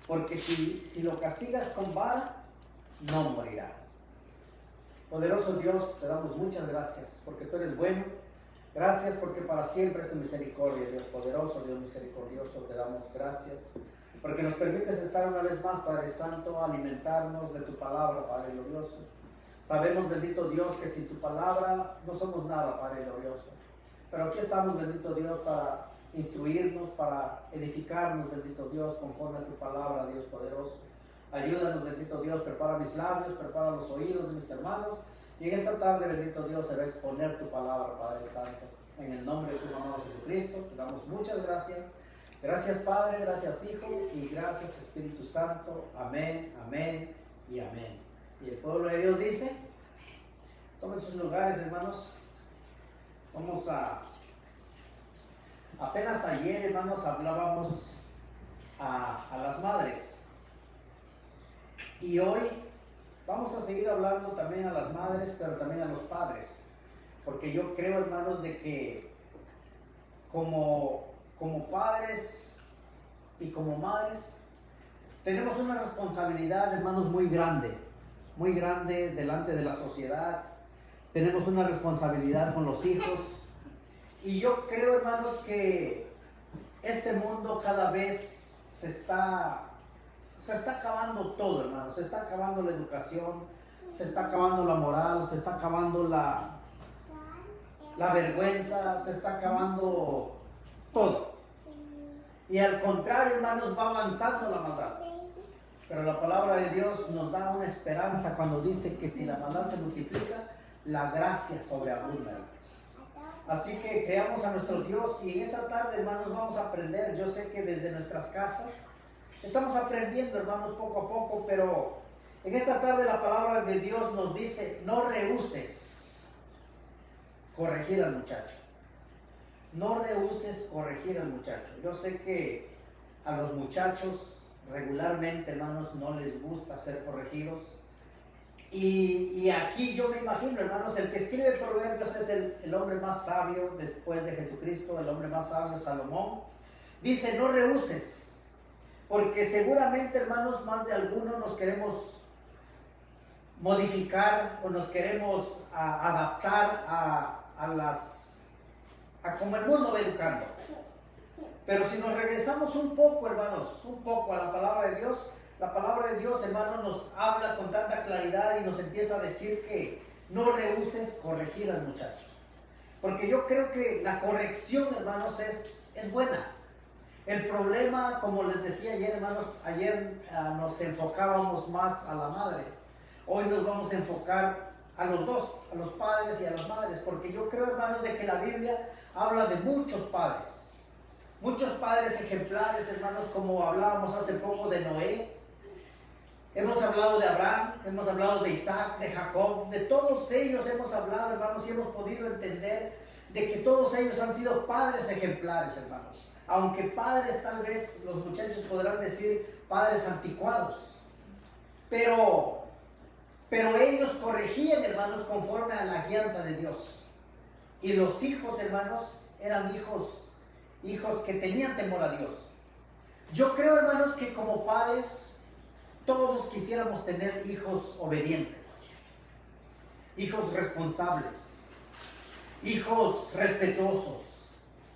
porque si lo castigas con vara, no morirá. Poderoso Dios, te damos muchas gracias, porque tú eres bueno. Gracias porque para siempre es tu misericordia, Dios poderoso, Dios misericordioso. Te damos gracias, porque nos permites estar una vez más, Padre Santo, alimentarnos de tu palabra, Padre glorioso. Sabemos, bendito Dios, que sin tu palabra no somos nada, Padre glorioso. Pero aquí estamos, bendito Dios, para instruirnos, para edificarnos, bendito Dios, conforme a tu palabra, Dios poderoso. Ayúdanos, bendito Dios, prepara mis labios, prepara los oídos de mis hermanos. Y en esta tarde, bendito Dios, se va a exponer tu palabra, Padre Santo. En el nombre de tu amado Jesucristo, te damos muchas gracias. Gracias, Padre, gracias, Hijo, y gracias, Espíritu Santo. Amén, amén y amén. Y el pueblo de Dios dice, tomen sus lugares, hermanos. Vamos apenas ayer, hermanos, hablábamos a las madres. Y hoy vamos a seguir hablando también a las madres, pero también a los padres. Porque yo creo, hermanos, de que como padres y como madres, tenemos una responsabilidad, hermanos, muy grande delante de la sociedad. Tenemos una responsabilidad con los hijos. Y yo creo, hermanos, que este mundo cada vez se está acabando todo, hermanos. Se está acabando la educación, se está acabando la moral, se está acabando la vergüenza, se está acabando todo. Y al contrario, hermanos, va avanzando la maldad. Pero la palabra de Dios nos da una esperanza cuando dice que si la maldad se multiplica, la gracia sobreabunda. Así que creamos a nuestro Dios y en esta tarde, hermanos, vamos a aprender. Yo sé que desde nuestras casas estamos aprendiendo, hermanos, poco a poco, pero en esta tarde la palabra de Dios nos dice, no rehuses corregir al muchacho. No rehuses corregir al muchacho. Yo sé que a los muchachos regularmente, hermanos, no les gusta ser corregidos. Y aquí yo me imagino, hermanos, el que escribe Proverbios es el hombre más sabio después de Jesucristo, el hombre más sabio, Salomón. Dice, no rehuses, porque seguramente, hermanos, más de algunos nos queremos modificar o nos queremos adaptar a como el mundo va educando. Pero si nos regresamos un poco, hermanos, un poco a la palabra de Dios, la palabra de Dios, hermanos, nos habla con tanta claridad y nos empieza a decir que no rehuses corregir al muchacho. Porque yo creo que la corrección, hermanos, es buena. El problema, como les decía ayer, hermanos, ayer nos enfocábamos más a la madre. Hoy nos vamos a enfocar a los dos, a los padres y a las madres, porque yo creo, hermanos, de que la Biblia habla de muchos padres ejemplares, hermanos, como hablábamos hace poco de Noé. Hemos hablado de Abraham, hemos hablado de Isaac, de Jacob, de todos ellos hemos hablado, hermanos, y hemos podido entender de que todos ellos han sido padres ejemplares, hermanos. Aunque padres, tal vez los muchachos podrán decir padres anticuados, pero ellos corregían, hermanos, conforme a la guianza de Dios. Y los hijos, hermanos, eran hijos que tenían temor a Dios. Yo creo, hermanos, que como padres todos quisiéramos tener hijos obedientes, hijos responsables, hijos respetuosos,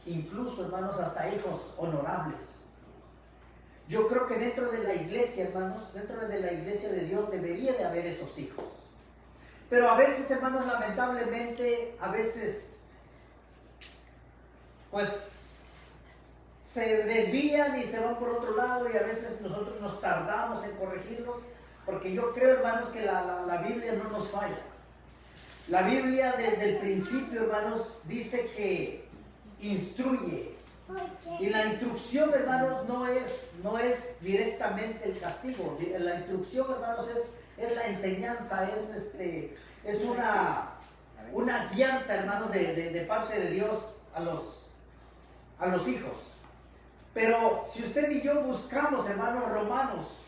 incluso, hermanos, hasta hijos honorables. Yo creo que dentro de la iglesia, hermanos, dentro de la iglesia de Dios debería de haber esos hijos. Pero a veces, hermanos, lamentablemente, a veces, pues, se desvían y se van por otro lado y a veces nosotros nos tardamos en corregirlos, porque yo creo, hermanos, que la Biblia no nos falla. La Biblia desde el principio, hermanos, dice que instruye. Y la instrucción, hermanos, no es directamente el castigo. La instrucción, hermanos, es la enseñanza, es una guianza, hermanos, de parte de Dios a los hijos. Pero si usted y yo buscamos, hermanos, Romanos,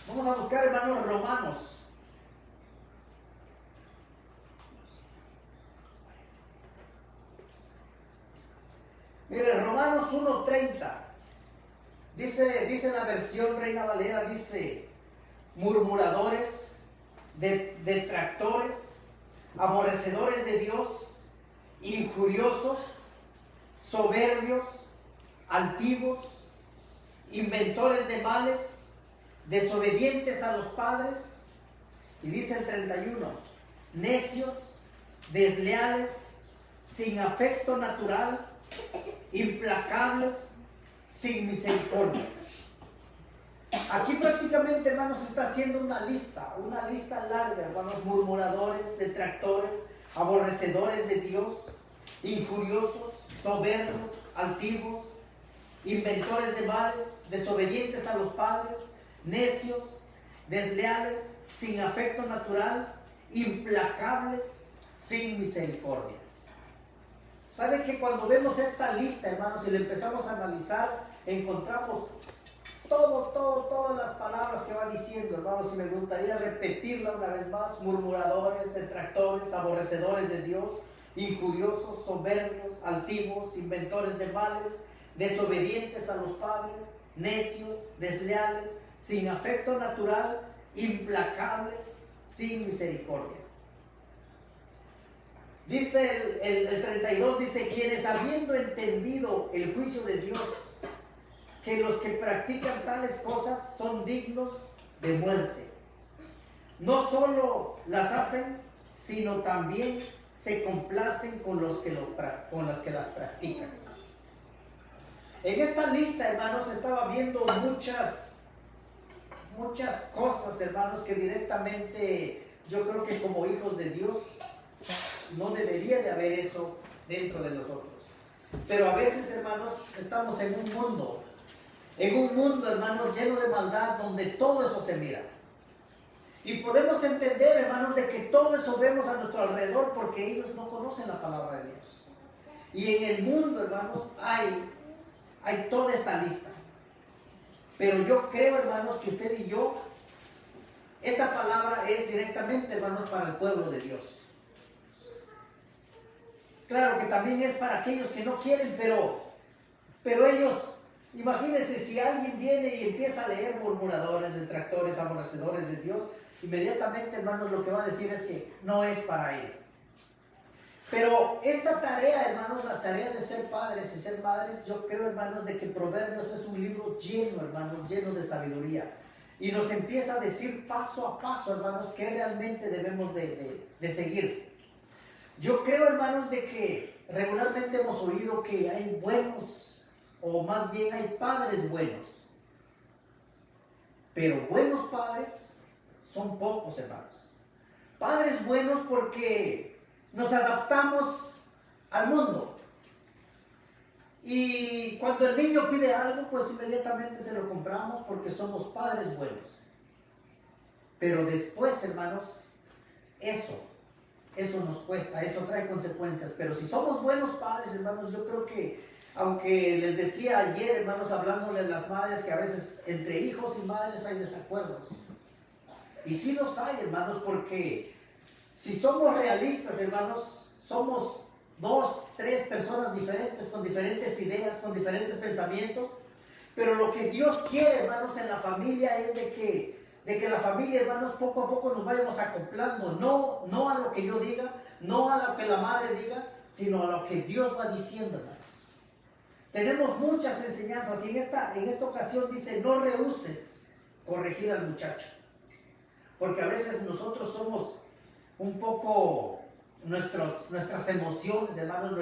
vamos a buscar, hermanos, Romanos. Mire, Romanos 1:30. Dice la versión Reina Valera, dice, murmuradores, detractores, aborrecedores de Dios, injuriosos, soberbios, altivos, inventores de males, desobedientes a los padres. Y dice el 31, necios, desleales, sin afecto natural, implacables, sin misericordia. Aquí prácticamente, hermanos, está haciendo una lista larga, hermanos, murmuradores, detractores, aborrecedores de Dios, injuriosos, soberbios, altivos, inventores de males, desobedientes a los padres, necios, desleales, sin afecto natural, implacables, sin misericordia. ¿Sabe que cuando vemos esta lista, hermanos, y la empezamos a analizar, encontramos todas las palabras que va diciendo, hermanos, y me gustaría repetirla una vez más: murmuradores, detractores, aborrecedores de Dios, injuriosos, soberbios, altivos, inventores de males, desobedientes a los padres, necios, desleales, sin afecto natural, implacables, sin misericordia. Dice el 32, dice, quienes habiendo entendido el juicio de Dios, que los que practican tales cosas son dignos de muerte, no solo las hacen, sino también se complacen con los que las practican. En esta lista, hermanos, estaba viendo muchas cosas, hermanos, que directamente yo creo que como hijos de Dios no debería de haber eso dentro de nosotros. Pero a veces, hermanos, estamos en un mundo, hermanos, lleno de maldad, donde todo eso se mira. Y podemos entender, hermanos, de que todo eso vemos a nuestro alrededor porque ellos no conocen la palabra de Dios. Y en el mundo, hermanos, hay toda esta lista. Pero yo creo, hermanos, que usted y yo, esta palabra es directamente, hermanos, para el pueblo de Dios. Claro que también es para aquellos que no quieren, pero ellos, imagínense si alguien viene y empieza a leer murmuradores, detractores, aborrecedores de Dios, inmediatamente, hermanos, lo que va a decir es que no es para él. Pero esta tarea, hermanos, la tarea de ser padres y ser madres, yo creo, hermanos, de que Proverbios es un libro lleno, hermanos, lleno de sabiduría. Y nos empieza a decir paso a paso, hermanos, que realmente debemos de seguir. Yo creo, hermanos, de que regularmente hemos oído que hay buenos, o más bien hay padres buenos. Pero buenos padres son pocos, hermanos. Padres buenos porque nos adaptamos al mundo. Y cuando el niño pide algo, pues inmediatamente se lo compramos porque somos padres buenos. Pero después, hermanos, eso nos cuesta, eso trae consecuencias. Pero si somos buenos padres, hermanos, yo creo que, aunque les decía ayer, hermanos, hablándole a las madres, que a veces entre hijos y madres hay desacuerdos. Y sí los hay, hermanos, porque si somos realistas, hermanos, somos 2, 3 personas diferentes, con diferentes ideas, con diferentes pensamientos. Pero lo que Dios quiere, hermanos, en la familia es de que la familia, hermanos, poco a poco nos vayamos acoplando, no a lo que yo diga, no a lo que la madre diga, sino a lo que Dios va diciendo, hermanos. Tenemos muchas enseñanzas y en esta ocasión dice, no rehuses corregir al muchacho. Porque a veces nosotros somos un poco nuestras emociones, hermanos,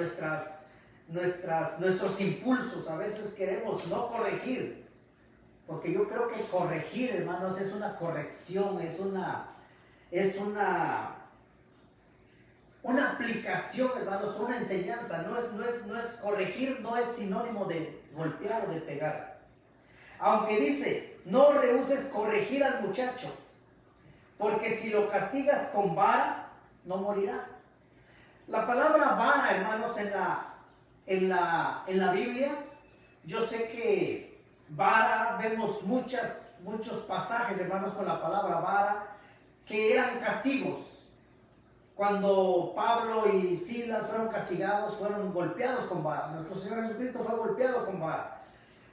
nuestros impulsos, a veces queremos no corregir. Porque yo creo que corregir, hermanos, es una corrección, es una aplicación, hermanos, una enseñanza. No es corregir, no es sinónimo de golpear o de pegar. Aunque dice, no rehuses corregir al muchacho, porque si lo castigas con vara, no morirá. La palabra vara, hermanos, en la Biblia, yo sé que vara, vemos muchos pasajes, hermanos, con la palabra vara, que eran castigos. Cuando Pablo y Silas fueron castigados, fueron golpeados con vara. Nuestro Señor Jesucristo fue golpeado con vara.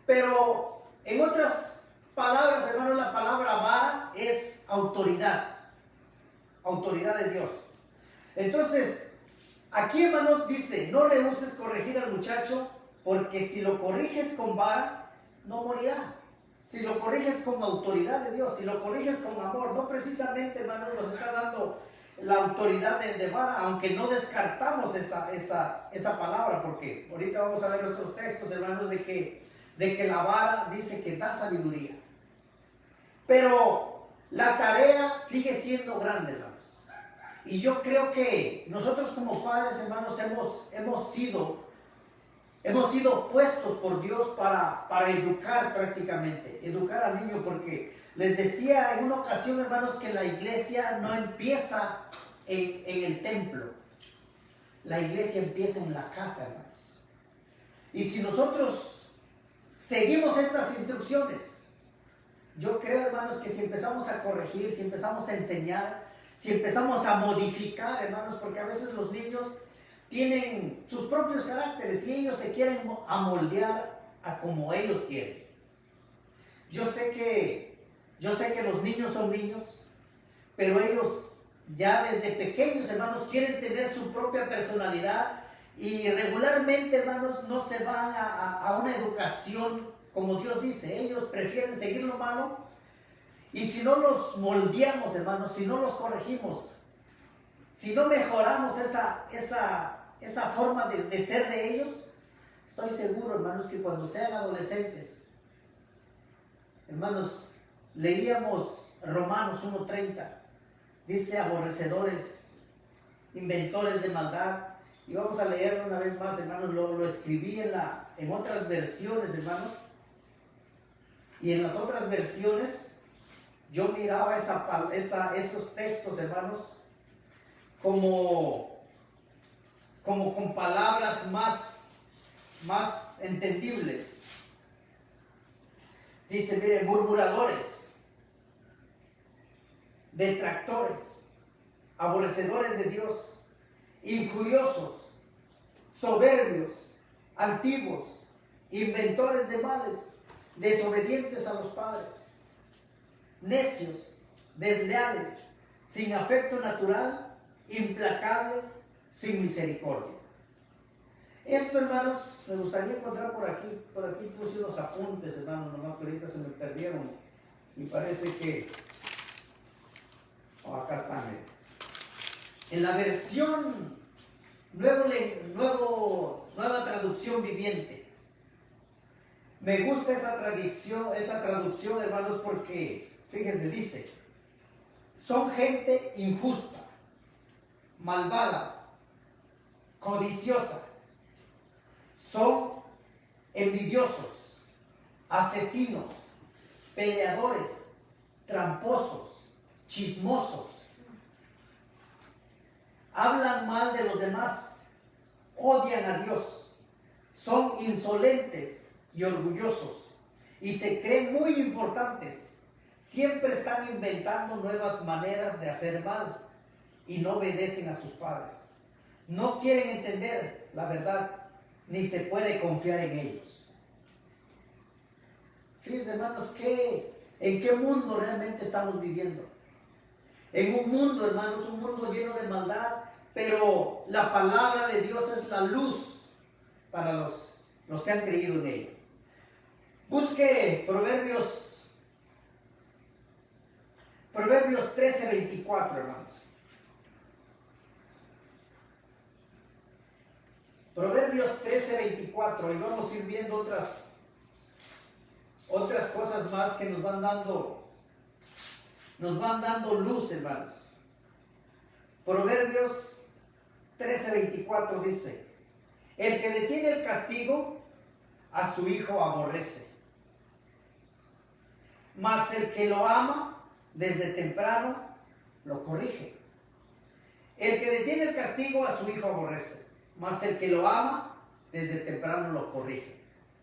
Pero En otras palabras, hermanos, la palabra vara es autoridad. Autoridad de Dios. Entonces, aquí, hermanos, dice, no rehuses corregir al muchacho, porque si lo corriges con vara, no morirá. Si lo corriges con autoridad de Dios, si lo corriges con amor, no precisamente, hermanos, nos está dando la autoridad de vara, aunque no descartamos esa palabra, porque ahorita vamos a ver otros textos, hermanos, de que la vara dice que da sabiduría. Pero la tarea sigue siendo grande, hermanos. Y yo creo que nosotros como padres, hermanos, hemos sido puestos por Dios para educar prácticamente, educar al niño, porque les decía en una ocasión, hermanos, que la iglesia no empieza en el templo. La iglesia empieza en la casa, hermanos. Y si nosotros seguimos esas instrucciones, yo creo, hermanos, que si empezamos a corregir, si empezamos a enseñar, si empezamos a modificar, hermanos, porque a veces los niños tienen sus propios caracteres y ellos se quieren amoldear a como ellos quieren. Yo sé que los niños son niños, pero ellos ya desde pequeños, hermanos, quieren tener su propia personalidad y regularmente, hermanos, no se van a una educación como Dios dice. Ellos prefieren seguir lo malo, y si no los moldeamos, hermanos, si no los corregimos, si no mejoramos esa forma de ser de ellos, estoy seguro, hermanos, que cuando sean adolescentes, hermanos, leíamos Romanos 1:30, dice aborrecedores, inventores de maldad, y vamos a leerlo una vez más, hermanos. Lo escribí en otras versiones, hermanos, y en las otras versiones yo miraba esos textos, hermanos, como con palabras más entendibles. Dice, mire, murmuradores, detractores, aborrecedores de Dios, injuriosos, soberbios, antiguos, inventores de males, desobedientes a los padres, necios, desleales, sin afecto natural, implacables, sin misericordia. Esto, hermanos, me gustaría encontrar por aquí puse unos apuntes, hermanos, nomás que ahorita se me perdieron y parece que acá están. En la versión nueva traducción viviente, me gusta esa traducción, hermanos, porque fíjense, dice, son gente injusta, malvada, codiciosa, son envidiosos, asesinos, peleadores, tramposos, chismosos, hablan mal de los demás, odian a Dios, son insolentes y orgullosos y se creen muy importantes. Siempre están inventando nuevas maneras de hacer mal y no obedecen a sus padres. No quieren entender la verdad, ni se puede confiar en ellos. Fíjense, hermanos, ¿en qué mundo realmente estamos viviendo? En un mundo, hermanos, un mundo lleno de maldad, pero la palabra de Dios es la luz para los que han creído en ella. Busque Proverbios 13:24, hermanos. Proverbios 13:24, y vamos a ir viendo otras cosas más que nos van dando luz, hermanos. Proverbios 13:24 dice, el que detiene el castigo, a su hijo aborrece, mas el que lo ama, desde temprano lo corrige. El que detiene el castigo, a su hijo aborrece, mas el que lo ama, desde temprano lo corrige.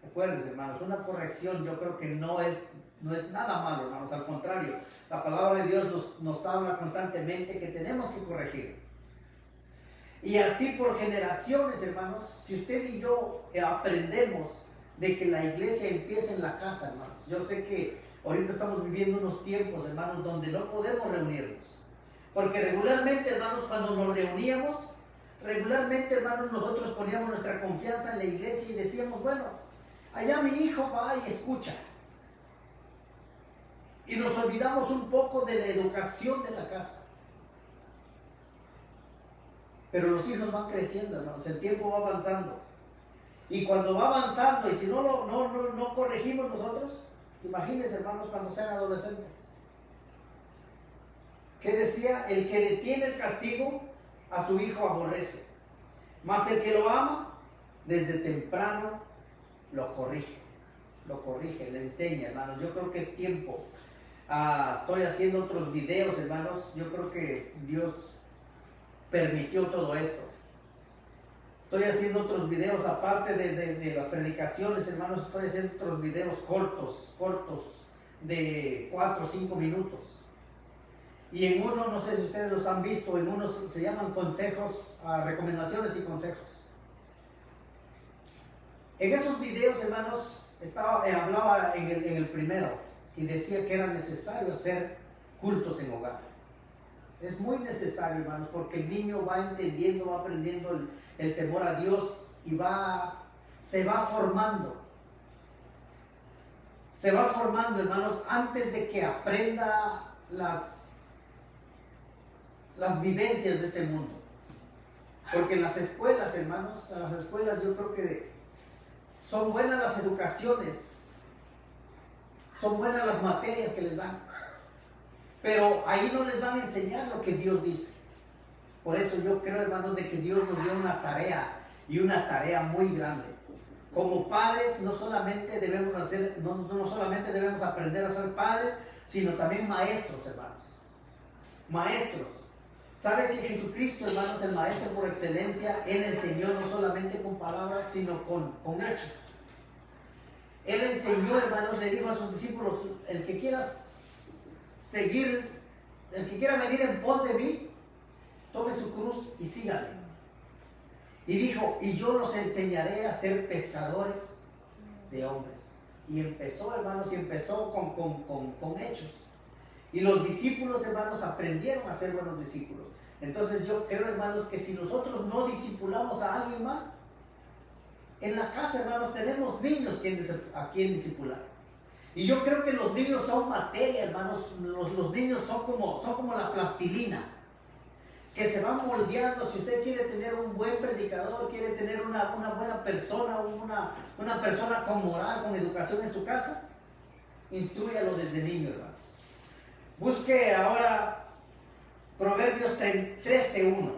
Acuérdense, hermanos, una corrección yo creo que no es nada malo, hermanos. Al contrario, la palabra de Dios nos habla constantemente que tenemos que corregir. Y así por generaciones, hermanos, si usted y yo aprendemos de que la iglesia empiece en la casa, hermanos. Yo sé que ahorita estamos viviendo unos tiempos, hermanos, donde no podemos reunirnos. Porque regularmente, hermanos, cuando nos reuníamos, regularmente, hermanos, nosotros poníamos nuestra confianza en la iglesia y decíamos, bueno, allá mi hijo va y escucha. Y nos olvidamos un poco de la educación de la casa. Pero los hijos van creciendo, hermanos, el tiempo va avanzando. Y cuando va avanzando, y si no corregimos nosotros, imagínense, hermanos, cuando sean adolescentes. ¿Qué decía? El que detiene el castigo a su hijo aborrece, mas el que lo ama, desde temprano lo corrige, le enseña, hermanos. Yo creo que es tiempo. Estoy haciendo otros videos, hermanos. Yo creo que Dios permitió todo esto. Estoy haciendo otros videos aparte de las predicaciones, hermanos. Estoy haciendo otros videos cortos de 4 o 5 minutos. Y en uno, no sé si ustedes los han visto, en uno se llaman consejos, recomendaciones y consejos. En esos videos, hermanos, hablaba en el primero y decía que era necesario hacer cultos en hogar. Es muy necesario, hermanos, porque el niño va entendiendo, va aprendiendo el temor a Dios y se va formando. Se va formando, hermanos, antes de que aprenda las vivencias de este mundo. Porque en las escuelas, hermanos, en las escuelas yo creo que son buenas las educaciones, son buenas las materias que les dan, pero ahí no les van a enseñar lo que Dios dice. Por eso yo creo, hermanos, de que Dios nos dio una tarea, y una tarea muy grande. Como padres no solamente debemos aprender a ser padres, sino también maestros, hermanos. Maestros. ¿Sabe que Jesucristo, hermanos, el maestro por excelencia, Él enseñó no solamente con palabras, sino con hechos? Él enseñó, hermanos, le dijo a sus discípulos, el que quiera venir en pos de mí, tome su cruz y sígame. Y dijo, y yo los enseñaré a ser pescadores de hombres. Y empezó, hermanos, con hechos. Y los discípulos, hermanos, aprendieron a ser buenos discípulos. Entonces yo creo, hermanos, que si nosotros no discipulamos a alguien más, en la casa, hermanos, tenemos niños a quien discipular. Y yo creo que los niños son materia, hermanos. Los niños son como la plastilina, que se van moldeando. Si usted quiere tener un buen predicador, quiere tener una buena persona, una persona con moral, con educación en su casa, instrúyalo desde niño, hermanos. Busque ahora Proverbios 13:1.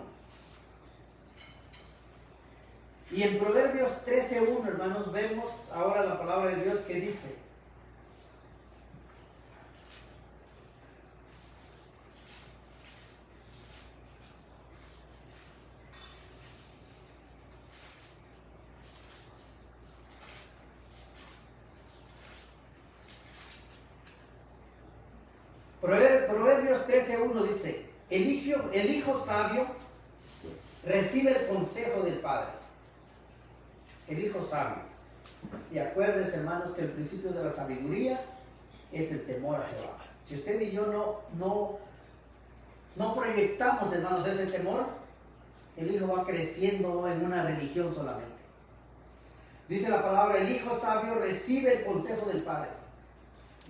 Y en Proverbios 13:1, hermanos, vemos ahora la palabra de Dios que dice: Proverbios 13:1 dice: el hijo sabio recibe el consejo del padre. El hijo sabio. Y acuérdense, hermanos, que el principio de la sabiduría es el temor a Jehová. Si usted y yo no proyectamos, hermanos, ese temor, el hijo va creciendo en una religión solamente. Dice la palabra: el hijo sabio recibe el consejo del padre,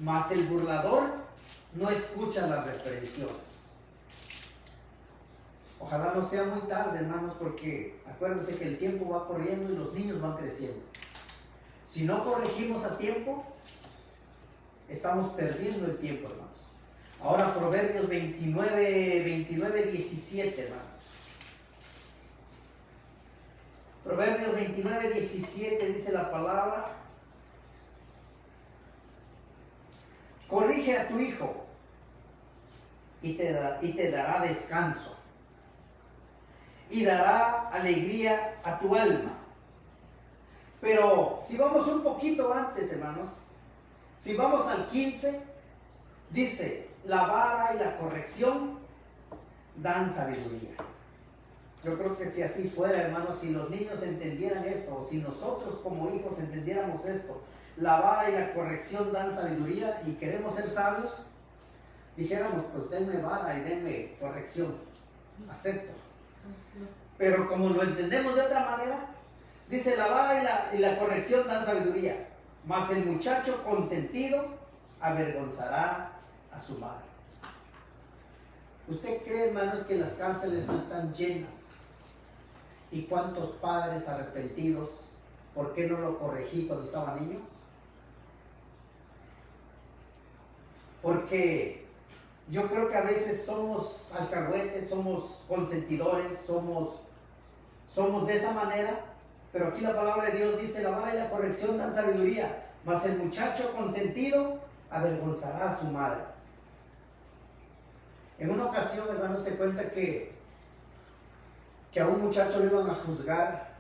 mas el burlador no escucha las reprensiones. Ojalá no sea muy tarde, hermanos, porque acuérdense que el tiempo va corriendo y los niños van creciendo. Si no corregimos a tiempo, estamos perdiendo el tiempo, hermanos. Ahora Proverbios 29:17, hermanos. Proverbios 29:17 dice la palabra: corrige a tu hijo y te dará descanso, y dará alegría a tu alma. Pero si vamos un poquito antes, hermanos, si vamos al 15, dice: la vara y la corrección dan sabiduría. Yo creo que si así fuera, hermanos, si los niños entendieran esto, o si nosotros como hijos entendiéramos esto, la vara y la corrección dan sabiduría y queremos ser sabios, dijéramos, pues denme vara y denme corrección, acepto. Pero como lo entendemos de otra manera, dice la vara y la corrección dan sabiduría, mas el muchacho consentido avergonzará a su madre. ¿Usted cree, hermanos, que las cárceles no están llenas? ¿Y cuántos padres arrepentidos? ¿Por qué no lo corregí cuando estaba niño? Porque yo creo que a veces somos alcahuetes, somos consentidores, somos de esa manera, pero aquí la palabra de Dios dice, la vara y la corrección dan sabiduría, mas el muchacho consentido avergonzará a su madre. En una ocasión, hermanos, se cuenta que a un muchacho lo iban a juzgar,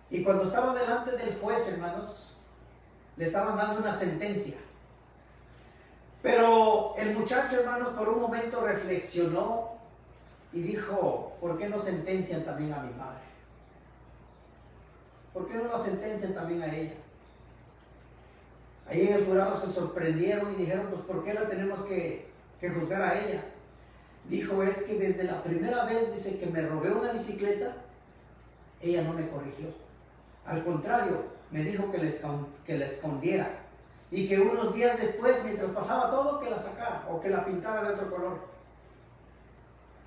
y cuando estaba delante del juez, hermanos, le estaban dando una sentencia. Pero el muchacho, hermanos, por un momento reflexionó y dijo, ¿por qué no sentencian también a mi madre? ¿Por qué no la sentencian también a ella? Ahí en el jurado se sorprendieron y dijeron, pues ¿por qué la tenemos que juzgar a ella? Dijo, es que desde la primera vez, dice, que me robé una bicicleta, ella no me corrigió. Al contrario, me dijo que la escondiera. Y que unos días después, mientras pasaba todo, que la sacara o que la pintara de otro color.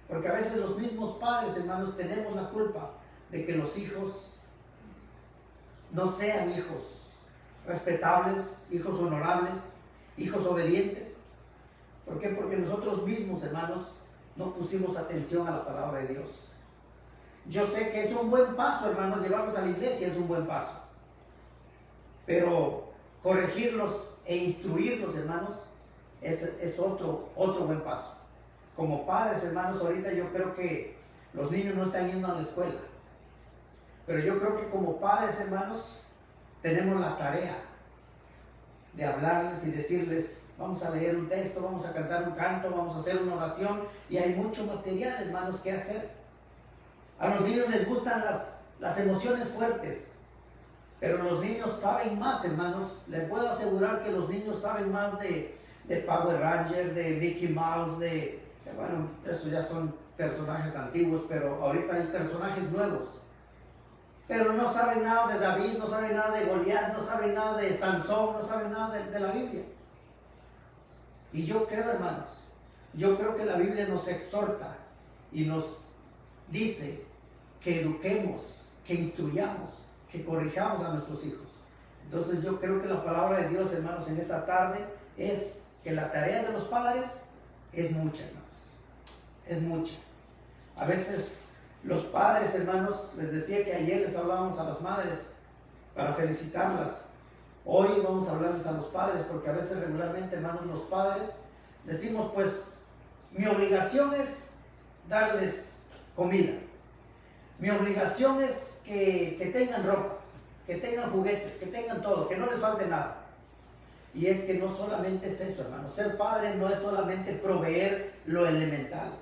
Porque a veces los mismos padres, hermanos, tenemos la culpa de que los hijos no sean hijos respetables, hijos honorables, hijos obedientes. ¿Por qué? Porque nosotros mismos, hermanos, no pusimos atención a la palabra de Dios. Yo sé que es un buen paso, hermanos, llevarlos a la iglesia es un buen paso. Pero corregirlos e instruirlos, hermanos, es otro buen paso. Como padres, hermanos, ahorita yo creo que los niños no están yendo a la escuela. Pero yo creo que como padres, hermanos, tenemos la tarea de hablarles y decirles, vamos a leer un texto, vamos a cantar un canto, vamos a hacer una oración, y hay mucho material, hermanos, que hacer. A los niños les gustan las emociones fuertes, pero los niños saben más, hermanos. Les puedo asegurar que los niños saben más de Power Ranger, de Mickey Mouse, bueno, esos ya son personajes antiguos, pero ahorita hay personajes nuevos. Pero no saben nada de David, no saben nada de Goliat, no saben nada de Sansón, no saben nada de la Biblia. Y yo creo, hermanos, yo creo que la Biblia nos exhorta y nos dice que eduquemos, que instruyamos, que corrijamos a nuestros hijos. Entonces yo creo que la palabra de Dios, hermanos, en esta tarde es que la tarea de los padres es mucha, hermanos. Es mucha. A veces los padres, hermanos, les decía que ayer les hablábamos a las madres para felicitarlas. Hoy vamos a hablarles a los padres, porque a veces regularmente, hermanos, los padres decimos, pues, mi obligación es darles comida. Mi obligación es que tengan ropa, que tengan juguetes, que tengan todo, que no les falte nada. Y es que no solamente es eso, hermanos. Ser padre no es solamente proveer lo elemental.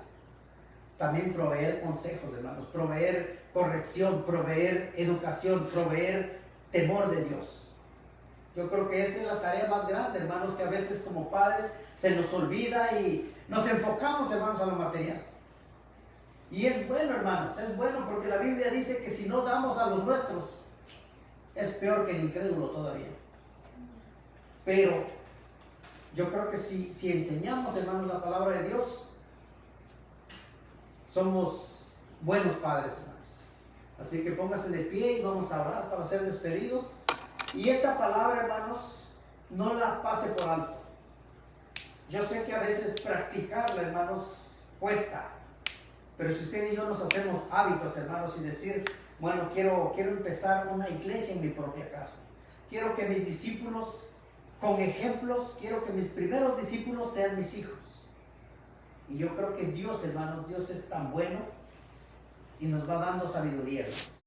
También proveer consejos, hermanos. Proveer corrección, proveer educación, proveer temor de Dios. Yo creo que esa es la tarea más grande, hermanos, que a veces como padres se nos olvida y nos enfocamos, hermanos, a lo material. Y es bueno, hermanos, es bueno, porque la Biblia dice que si no damos a los nuestros, es peor que el incrédulo todavía. Pero yo creo que si enseñamos, hermanos, la palabra de Dios, somos buenos padres, hermanos. Así que póngase de pie y vamos a orar para ser despedidos. Y esta palabra, hermanos, no la pase por alto. Yo sé que a veces practicarla, hermanos, cuesta. Pero si usted y yo nos hacemos hábitos, hermanos, y decir, bueno, quiero empezar una iglesia en mi propia casa. Quiero que mis discípulos, con ejemplos, quiero que mis primeros discípulos sean mis hijos. Y yo creo que Dios, hermanos, Dios es tan bueno y nos va dando sabiduría, hermanos.